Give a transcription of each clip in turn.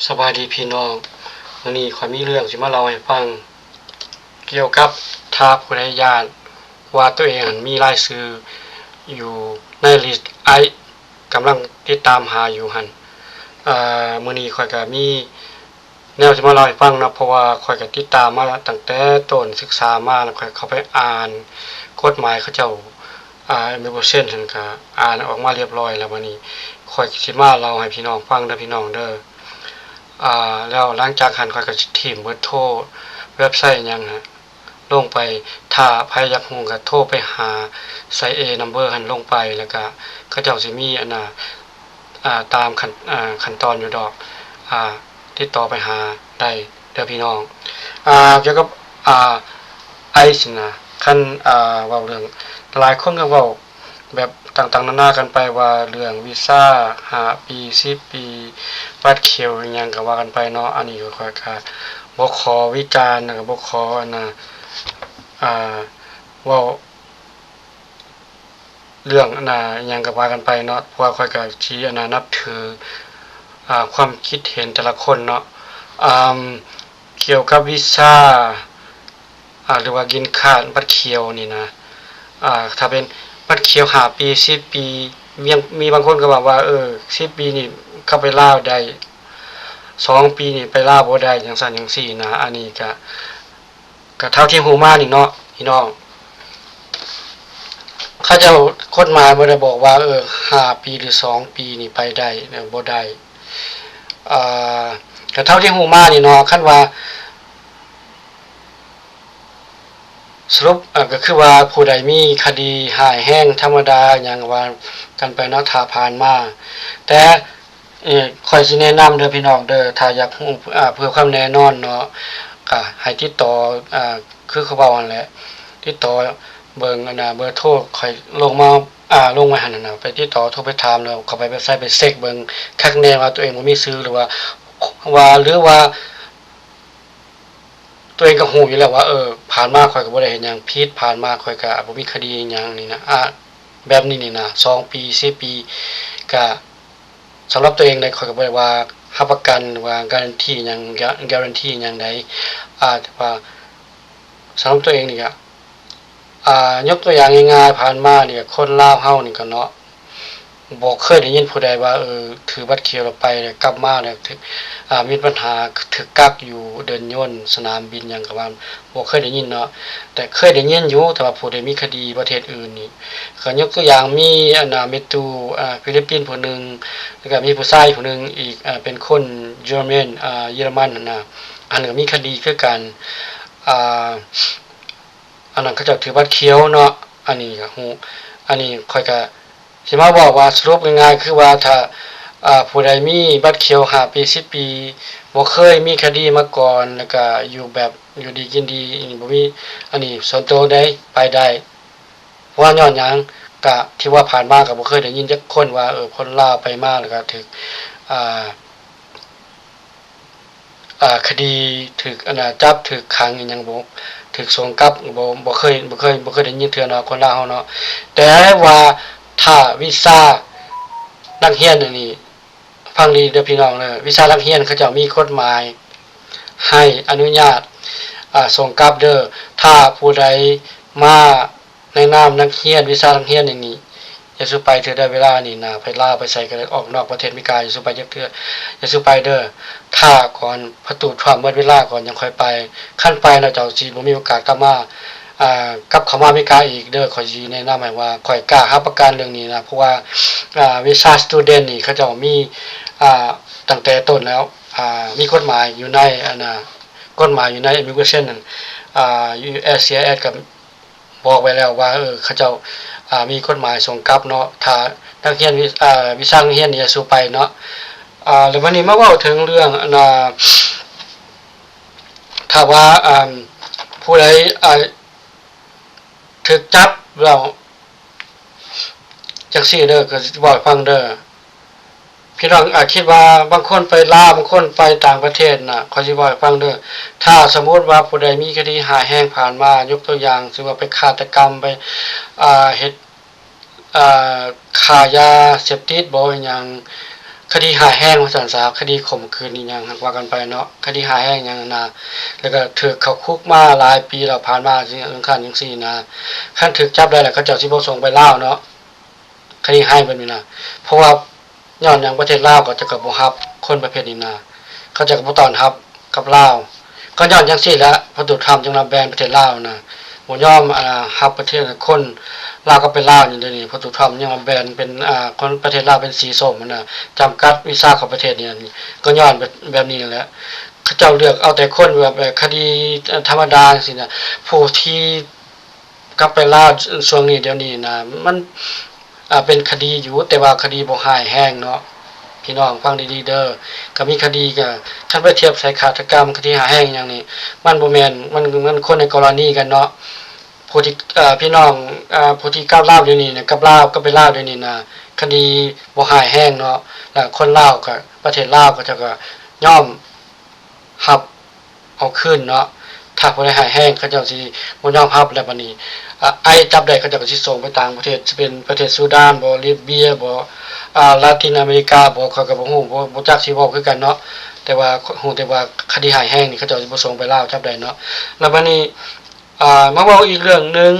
สบายดีพี่น้องวันนี้ขอยมีเรื่องสิมาเล่าให้ฟังเกี่ยวกับถ้าผู้ใดญาณว่าตัวเองมีรายชื่ออยู่ในลิสต์กำลังติดตามหาอยู่หั่นมื้อนี้ข้อยก็มีแนวสิมาเล่าให้ฟังนะเพราะว่าข้อยก็ติดตามมาตั้งแต่ต้นศึกษามาแล้วข้อยเข้าไปอ่านกฎหมายเขาเจ้าimmigration ซั่นก็อ่านออกมาเรียบร้อยแล้วบัดนี้ข้อยสิมาเล่าให้พี่น้องฟังเด้อพี่น้องเด้อแล้วหลังจากหันข้อยก็สิถิ้มเบิดโทรเว็บไซต์หยังลงไปถ้าไผอยากฮู้ก็โทรไปหาใส่ A number หันลงไปแล้วก็เขาเจ้าสิมีอันน่ะตามขั้นตอนอยู่ดอกติดต่อไปหาได้เด้อพี่น้องเกี่ยวกับไอซ์นะคันเว้าเรื่องหลายคนก็เว้าแบบต่างๆนานากันไปว่าเรื่องวีซ่า5ปี10ปีบัตรเขียวอิหยังก็ว่ากันไปเนาะอันนี้ก็ค่อยก็บ่ขอวิจารณ์แล้วก็บ่ขออันน่ะเว้าเรื่องอันน่ะอิหยังก็ว่ากันไปเนาะเพราะว่าข้อยก็สิอันน่ะนับถือความคิดเห็นแต่ละคนเนาะเกี่ยวกับวีซ่าหรือว่ากินคาร์ดบัตรเขียวนี่นะถ้าเป็นบัตรเขียว5ปี10ปีมีบางคนก็บอกว่า10ปีนี่เข้าไปลาวได้2ปีนี่ไปลาวบ่ได้จังซั่นจังซี่นะอันนี้ก็เท่าที่ฮู้มานี่เนาะพี่น้องเขาเจ้ากฎหมายบ่ได้บอกว่า5ปีหรือ2ปีนี่ไปได้บ่ได้ก็เท่าที่ฮู้มานี่เนาะคันว่าสรุปก็คือว่าผู้ใดมีคดีร้ายแรงธรรมดาหยังว่ากันไปเนาะถ้าผ่านมาแต่ข้อยสิแนะนำเด้อพี่น้องเด้อถ้าอยากฮู้เพื่อความแน่นอนเนาะก็ให้ติดต่อคือเขาเว้านั่นแหละติดต่อเบิ่งอันน่ะเบอร์โทรข้อยลงมาลงไว้หั่นน่ะไปติดต่อโทรไปถามแล้วเข้าไปเว็บไซต์ไปเช็กเบิ่งคักแน่ว่าตัวเองบ่มีชื่อหรือว่าตัวเองก็ฮู้อยู่แล้วว่าผ่านมาข้อยก็บ่ได้เฮ็ดหยังผิดผ่านมาข้อยก็บ่มีคดีอิหยังนี่นะแบบนี้นี่นะ2ปี10ปีก็สำหรับตัวเองได้ข้อยก็บ่ได้ว่ารับประกันหรือว่าการันตีหยังguarantee หยังใดแต่ว่าสำหรับตัวเองนี่ก็ยกตัวอย่างง่ายๆผ่านมานี่ก็คนลาวเฮานี่ก็เนาะบ่เคยได้ยินผู้ใดว่าถือบัตรเขียวแล้วไปแล้วกลับมาแล้วถึกมีปัญหาถึกกักอยู่เดินยนต์สนามบินหยังก็ว่าบ่เคยได้ยินเนาะแต่เคยได้ยินอยู่แต่ว่าผู้ใดมีคดีประเทศอื่นนี่ก็ยกตัวอย่างมีอันน่ะเมตูฟิลิปปินส์ผู้หนึงแล้วก็มีผู้ชายผู้หนึงอีกเป็นคนเยอรมันนั่นน่ะอันนั้นก็มีคดีคือกันอันนั้นเขาเจ้าถือบัตรเขียวเนาะอันนี้ก็ฮู้อันนี้ข้อยก็สิมาบอกว่าสรุปง่ายๆคือว่าถ้าผู้ใดมีบัตรเขียว5ปี10ปีบ่เคยมีคดีมาก่อนแล้วก็อยู่แบบอยู่ดีกินดีบ่มีอันนี้ส่วนตัวได้ไปได้เพราะว่าย้อนหยังก็ที่ว่าผ่านมาก็บ่เคยได้ยินจักคนว่าคนลาวไปมาแล้วก็ถูกคดีถูกอันน่ะจับถูกขังอีหยังบ่ถูกส่งกลับบ่เคยได้ยินเทื่อเนาะคนลาวเฮาเนาะแต่ว่าถ้าวีซ่านักเรียนนี่ฟังดีเด้อพี่น้องเด้อวีซ่านักเรียนเขาเจ้ามีกฎหมายให้อนุญาตส่งกลับเด้อถ้าผู้ใดมาในนามนักเรียนวีซ่านักเรียนนี่อย่าสิไปเทื่อใดเวลานี่นะไปลาวไปไสก็ได้ออกนอกประเทศมีกาอย่าสิไปจักเทื่ออย่าสิไปเด้อถ้าก่อนประตูท่วมหมดเวลาก่อนยังค่อยไปคันไปแล้วเจ้าสิบ่มีโอกาสกลับมากลับเข้ามาอเมริกาอีกเด้อข้อยสิแนะนำให้ว่าข้อยกล้ารับประกันเรื่องนี้นะเพราะว่าวีซ่าสตูเดนต์นี่เขาเจ้ามีตั้งแต่ต้นแล้วมีกฎหมายอยู่ในกฎหมายอยู่ใน immigration นั่นUSCIS ก็บอกไว้แล้วว่าเขาเจ้ามีกฎหมายส่งกลับเนาะถ้านักเรียนวีซ่านักเรียนนี่จะสู่ไปเนาะแล้ววันนี้มาเว้าถึงเรื่องถ้าว่าผู้ใดถูกจับแล้วจังซี่เด้อก็สิบอกให้ฟังเด้อพี่น้องคิดว่าบางคนไปลาวบางคนไปต่างประเทศน่ะขอสิบอกให้ฟังเด้อถ้าสมมุติว่าผู้ใดมีคดีร้ายแรงผ่านมายกตัวอย่างสิว่าไปฆาตกรรมไปเฮ็ดฆ่ายาเสพติดบ่อิหยัง คดีหาแห้งว่าซั่นซะคดีข่มขืนนี่หยังว่ากันไปเนาะคดีหาแห้งหยังนะแล้วก็ถูกเข้าคุกมาหลายปีแล้วผ่านมาจังคั่นจังซี่นะคันถูกจับได้แล้วเขาเจ้าสิบ่ส่งไปลาวเนาะคดีหายแบบนี้นะเพราะว่าย้อนหยังประเทศลาวก็จะก็บ่รับคนประเภทนี้นะเขาจะก็บ่ต้อนรับกับลาวก็ย้อนจังซี่แหละพระตุธรรมจังว่าแบนประเทศลาวนะบ่ยอมรับประเทศคนลาวก็เป็นลาวอยู่เดี๋ยวนี้พระตุธรรมยังว่าแบนเป็นคนประเทศลาวเป็นสีส้มน่ะจำกัดวีซ่าเข้าประเทศนี่ก็ย้อนแบบนี้แหละเขาเจ้าเลือกเอาแต่คนแบบคดีธรรมดาจังซี่นะผู้ที่กลับไปลาวช่วงนี้เดี๋ยวนี้นะมันเป็นคดีอยู่แต่ว่าคดีบ่หายแห้งเนาะพี่น้องฟังดีๆเด้อก็มีคดีก็คันไปเทียบใส่ฆาตกรรมคดีหาแห้งอย่างนี้มันบ่แม่นมันคนในกรณีกันเนาะผู้ที่พี่น้องผู้ที่ก้าวลาวเดี๋ยวนี้เนี่ยกับลาวก็ไปลาวเดี๋ยวนี้นะคดีบ่หายแห้งเนาะแล้วคนลาวก็ประเทศลาวก็จะก็ยอมรับเอาคืนเนาะถ้าบ่ได้หายแห้งเขาเจ้าสิบ่ยอมรับแล้วบัดนี้ไอจับได้เขาเจ้าก็สิส่งไปต่างประเทศสิเป็นประเทศซูดานบ่ลิเบียบ่ลาตินอเมริกาบ่เขาก็บ่ฮู้บ่จักสิเว้าคือกันเนาะแต่ว่าฮู้แต่ว่าคดีหายแห้งนี่เขาเจ้าสิบ่ส่งไปลาวจับได้เนาะแล้วบัดนี้มาเว้าอีกเรื่องนึง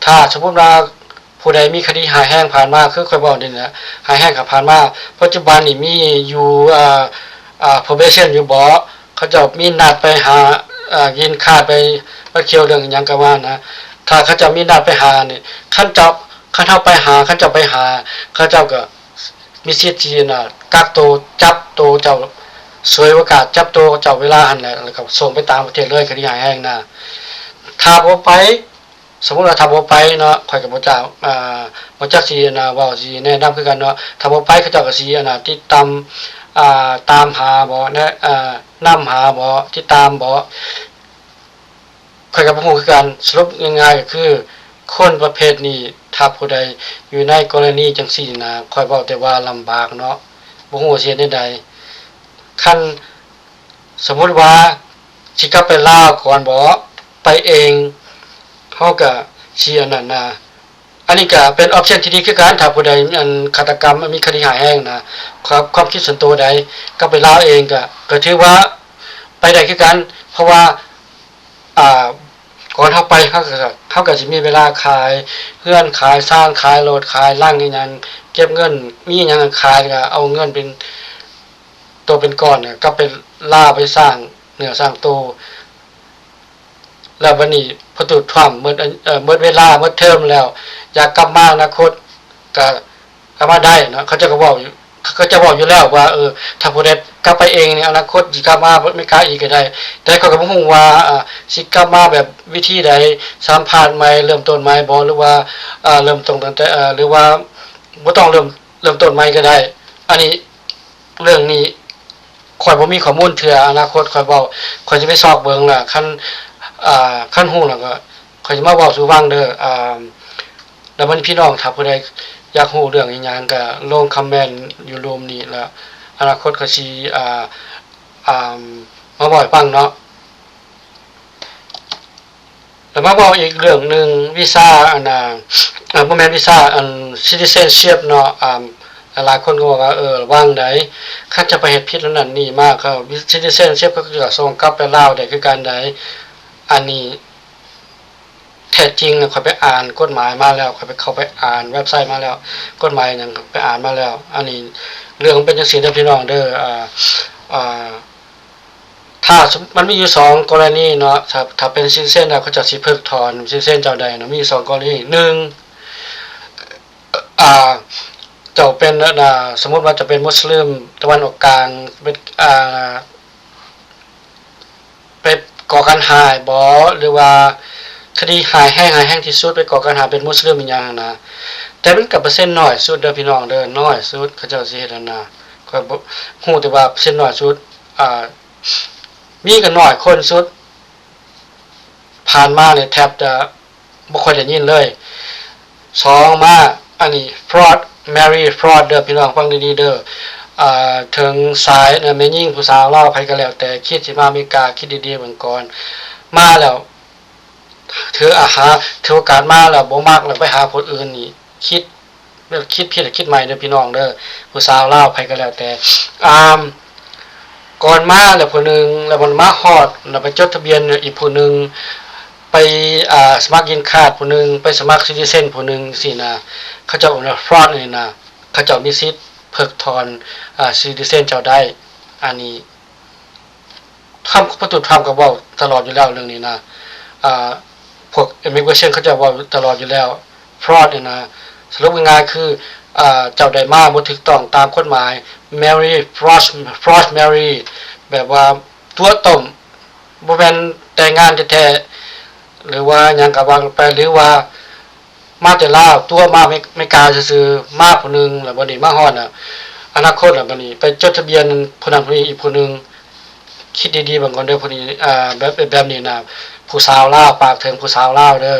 ถ้าสมมุติว่าผู้ใดมีคดีหายแห้งผ่านมาคือค่อยเว้านี่แหละหายแห้งก็ผ่านมาปัจจุบันนี่มีอยู่probation อยู่บ่เขาเจ้ามีนัดไปหายินคาดไปว่าเกี่ยวเรื่องหยังก็ว่านะถ้าเขาเจ้ามีนัดไปหานี่คันเจ้าไปหาเขาเจ้าไปหาเขาเจ้าก็มีสิทธิ์ที่น่ะกักตัวจับตัวเจ้าสวยโอกาสจับตัวเจ้าเวลาหั่นแหละแล้วก็ส่งไปต่างประเทศเลยคดีหายแห้งนะถ้าบ่ไปสมมุติว่าถ้าบ่ไปเนาะข่อยก็บ่จักบ่จักสินะเว้าสิแนะนำคือกันเนาะถ้าบ่ไปเขาเจ้าก็สิติดตามตามหาบ่นะนำหาบ่ติดตามบ่ข่อยก็บ่ฮู้คือกันสรุปง่ายๆก็คือคนประเภทนี้ถ้าผู้ใดอยู่ในกรณีจังซี่นะข่อยเว้าแต่ว่าลำบากเนาะบ่ฮู้ว่าสิเฮ็ดจังได๋คันสมมุติว่าสิกลับไปลาวก่อนบ่ไปเองเฮาก็สิอันนั้นนะอันนี้ก็เป็นออปชันที่ดีคือกันถ้าผู้ใดฆาตกรรมมีคดีหายแห้งนะความคิดส่วนตัวใดก็ไปลาวเองก็ถือว่าไปได้คือกันเพราะว่าก่อนเฮาไปเขาก็สิมีเวลาขายเฮือนขายสร้างขายรถขายร่างอีหยังเก็บเงินมีหยังขายก็เอาเงินเป็นตัวเป็นก้อนเนี่ยก็ไปล่าไปสร้างเนื้อสร้างตัวแล้วบัดนี้พอตุท่วมหมดเวลาหมดเทอมแล้วอยากกลับมาอนาคตก็กลับมาได้เนาะเขาจะก็บอกอยู่เขาจะบอกอยู่แล้วว่าถ้าผู้ใดกลับไปเองในอนาคตสิกลับมาไม่กล้าอีกก็ได้แต่เขาก็บ่ฮู้ว่าสิกลับมาแบบวิธีใดสัมภาษณ์ใหม่เริ่มต้นใหม่บ่หรือว่าเริ่มต้นตั้งแต่หรือว่าบ่ต้องเริ่มต้นใหม่ก็ได้อันนี้เรื่องนี้ข่อยบ่มีข้อมูลเทื่ออนาคตข่อยเว้าข่อยสิไปซอกเบิ่งล่ะคันฮู้แล้วก็ข่อยสิมาเว้าสู่ฟังเด้อแล้วมันพี่น้องถ้าผู้ใดอยากรู้เรื่องอีหยังก็ลงคอมเมนต์อยู่รวมนี้แล้วอนาคตก็สิมาบอกให้ฟังเนาะแล้วมาบอกอีกเรื่องนึงวีซ่าอันบ่แม่นวีซ่าcitizenship เนาะหลายคนก็บอกว่าระวังได้คันจะไปเฮ็ดผิดแล้วนั่นนี่มากเขา citizenship ก็คือส่งกลับไปลาวได้คือกันได้อันนี้แท้จริงข้อยไปอ่านกฎหมายมาแล้วข้อยไปเข้าไปอ่านเว็บไซต์มาแล้วกฎหมายหยังไปอ่านมาแล้วอันนี้เรื่องเป็นจังซี่เด้อพี่น้องเด้อถ้ามันมีอยู่2กรณีเนาะถ้าเป็นซิติเซนแล้วเขาจะสิเพิกถอนซิติเซนเจ้าใดเนาะมี2กรณี1เจ้าเป็นสมมุติว่าจะเป็นมุสลิมตะวันออกกลางเป็นไปก่อการหายบ่หรือว่าคดีหายแห้งที่สุดไปก่อการหายเป็นมุสลิมอีหยังนะแต่มันก็เปอร์เซ็นต์น้อยสุดเด้อพี่น้องเด้อน้อยสุดเขาเจ้าสิเฮ็ดนั่นนะข้อยบ่ฮู้แต่ว่าเปอร์เซ็นต์น้อยสุดมีก็น้อยคนสุดผ่านมาเนี่ยแทบจะบ่ค่อยได้ยินเลย2มาอันนี้ fraud เด้อพี่น้องฟังดีๆเด้อถึงสายแม่หญิงผู้สาวลาวไผก็แล้วแต่คิดสิมาอเมริกาคิดดีๆเบิ่งก่อนมาแล้วถือโอกาสมาแล้วบ่มักแล้วไปหาคนอื่นนี่คิด คิดผิดหรือคิดใหม่เด้อพี่น้องเด้อผู้สาวลาวไผก็แล้วแต่ก่อนมาแล้วผู้นึงแล้วมันมาฮอดแล้วไปจดทะเบียนอีกผู้นึงไปสมัครยินคาดผู้นึงไปสมัครซิติเซนผู้นึงสินะเขาเจ้าว่าฟรอดนี่นะเขาเจ้ามีสิทธิ์เพิกถอนซิติเซนเจ้าได้อันนี้ประตูทำก็เว้าตลอดอยู่แล้วเรื่องนี้นะพวก immigration เขาจะเว้าตลอดอยู่แล้ว fraud นี่นะสรุปง่ายๆคือเจ้าได้มาบ่ถูกต้องตามกฎหมาย marry fraud marry แบบว่าตัวต้มบ่แม่นแต่งงานแท้ๆหรือว่าหยังก็ว่าไปหรือว่ามาแต่ลาวตัวมาไม่กล้าซื่อๆมาผู้นึงแล้วบัดนี้มาฮอดน่ะอนาคตแล้วบัดนี้ไปจดทะเบียนผู้นั้นผู้นี้อีกผู้นึงคิดดีๆบางคนเด้อผู้นี้แบบนี้นะผู้สาวลาวปากถึงผู้สาวลาวเด้อ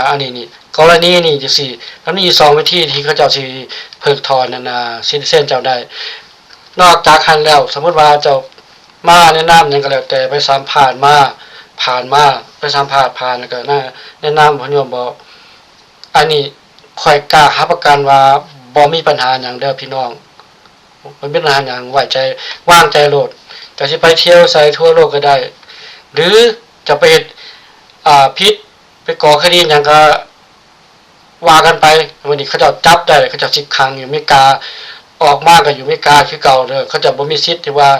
อันนี้นี่กรณีนี่จังซี่มันมี2วิธีที่เขาเจ้าสิเพิกถอนนั่นน่ะซิติเซนเจ้าได้นอกจากหันแล้วสมมุติว่าเจ้ามาแนะนำหยังก็แล้วแต่ไปสัมภาษณ์มาผ่านมาไปสัมภาษณ์ผ่านแล้วก็แนะนำเพิ่นบอกอันนี้ค่อยกล้ารับประกันว่าบ่มีปัญหาหยังเด้อพี่น้องบ่มีปัญหาหยังไว้ใจวางใจโลดจะสิไปเที่ยวใส่ทั่วโลกก็ได้หรือจะไปเฮ็ดผิดไปก่อคดีหยังก็ว่ากันไปวันนี้เขาเจ้าจับได้เขาเจ้าสิขังอยู่อเมริกาออกมาก็อยู่อเมริกาคือเก่าเด้อเขาจะบ่มีสิทธิ์ที่ว่า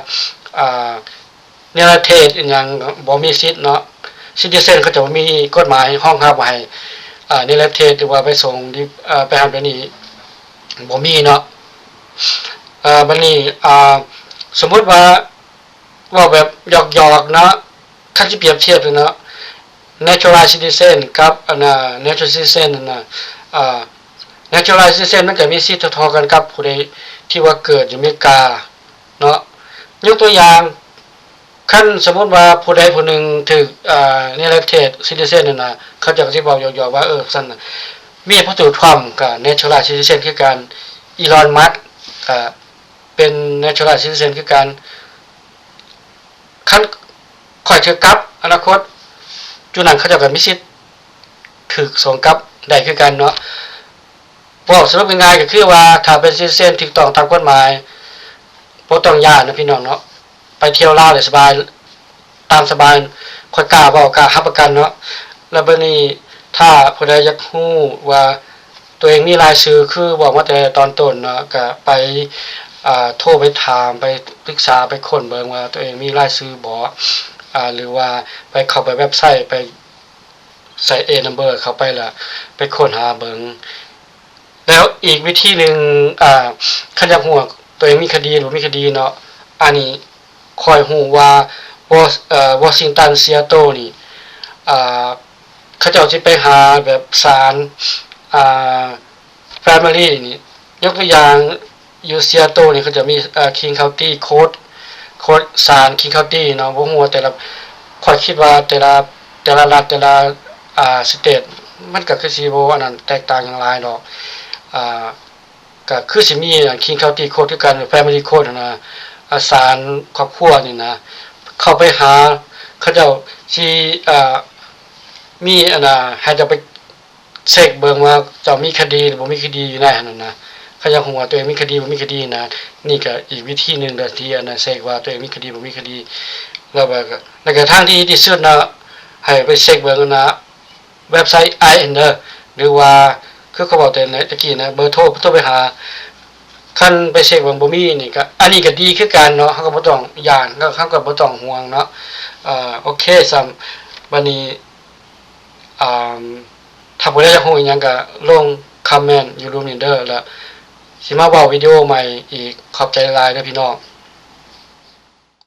เนรเทศอีหยังบ่มีสิทธิ์เนาะซิติเซนเขาจะบ่มีกฎหมายรองรับไว้เนรเทศหรือว่าไปส่งที่ไปหาแบบนี้บ่มีเนาะบัดนี้สมมุติว่าแบบหยอกๆเนาะถ้าสิเปรียบเทียบเนาะ natural citizen กับnatural citizen น่ะnatural citizen มันจะมีสิทธิ์เท่าๆกันกับผู้ใดที่ว่าเกิดอยู่อเมริกาเนาะยกตัวอย่างคันสมมุติว่าผู้ใดผู้หนึ่งถูกrelated citizen นั่นน่ะเขาจะสิบอกหยอกๆว่าซั่นน่ะมีผู้ถูกทรัมป์กับ natural citizen คือกันอีลอนมัสก์ก็เป็น natural citizen คือกันคันค่อยถือกลับอนาคตจุนั้นเขาเจ้าก็มีสิทธิ์ถูกส่งกลับได้คือกันเนาะบอกสรุปง่ายๆก็คือว่าถ้าเป็น citizen ถูกต้องตามกฎหมายบ่ต้องย้านนะพี่น้องเนาะไปเที่ยวลาวได้สบายตามสบายค่อยกล้าเว้ากล้ารับประกันเนาะแล้วบัดนี้ถ้าผู้ใดอยากฮู้ว่าตัวเองมีรายชื่อคือบอกมาแต่ตอนต้นเนาะก็ไปโทรไปถามไปปรึกษาไปค้นเบิ่งว่าตัวเองมีรายชื่อบ่หรือว่าไปเข้าไปเว็บไซต์ไปใส่ A number เข้าไปแล้วไปค้นหาเบิ่งแล้วอีกวิธีนึงคันอยากฮู้ตัวเองมีคดีหรือบ่มีคดีเนาะอันนี้ค่อยฮู้ว่าวอชิงตันซีแอตเทิลนี่เขาเจ้าสิไปหาแบบศาลfamily นี่ยกตัวอย่างอยู่ซีแอตเทิลนี่เขาจะมีKing County Court ศาล King County เนาะบ่ฮู้ว่าแต่ละค่อยคิดว่าแต่ละรัฐแต่ละสเตทมันก็คือสิบ่อันนั้นแตกต่างกันหลายดอกก็คือสิมี King County Court คือกัน Family Court นะศาลครอบครัวนี่นะเข้าไปหาเขาเจ้าสิมีอันน่ะให้เจ้าไปเช็คเบิ่งว่าเจ้ามีคดีหรือบ่มีคดีอยู่ในหั่นน่ะเขาอยากฮู้ว่าตัวเองมีคดีบ่มีคดีนะนี่ก็อีกวิธีนึงเด้อที่อันนั้นเช็คว่าตัวเองมีคดีบ่มีคดีแล้วก็ทางที่ดีที่สุดนะให้ไปเช็คเบิ่งนะเว็บไซต์ IN หรือว่าคือเขาบอกแต่ตะกี้นะเบอร์โทรไปหาคันไปเช็คเบิ่งบ่มีนี่ก็อันนี้ก็ดีคือกันเนาะเฮาก็บ่ต้องย้านเขาก็บ่ต้องห่วงเนาะโอเคซ้ำบัดนี้ถ้าผู้ใดอยากรู้อีหยังก็ลงคอมเมนต์อยู่รูปนี้เด้อแล้วสิมาเว้าวิดีโอใหม่อีกขอบใจหลายเด้อพี่น้อง